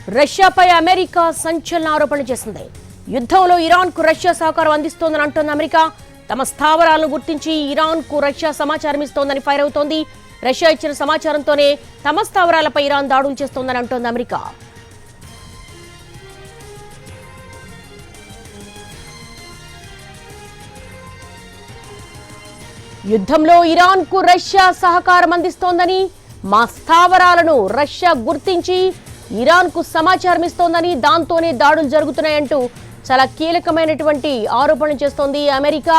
రష్యాపై America సంచలన ఆరోపణలు చేసింది. యుద్ధంలో ఇరాన్కు రష్యా సహకారం అందిస్తోందని అంటోంది అమెరికా. తమ స్థావరాలను గుర్తించి ఇరాన్కు రష్యా సమాచారం ఇస్తోందని ఫైర్ అవుతోంది. రష్యా ఇచ్చిన సమాచారంతోనే తమ స్థావరాలపై ఇరాన్ దాడులు చేస్తోందని అంటోంది అమెరికా. యుద్ధంలో ఇరాన్కు రష్యా సహకారం అందిస్తోందని, మా స్థావరాలను రష్యా గుర్తించి ఇరాన్కు సమాచారం ఇస్తోందని, దాంతోనే దాడులు జరుగుతున్నాయంటూ చాలా కీలకమైనటువంటి ఆరోపణలు చేస్తోంది అమెరికా.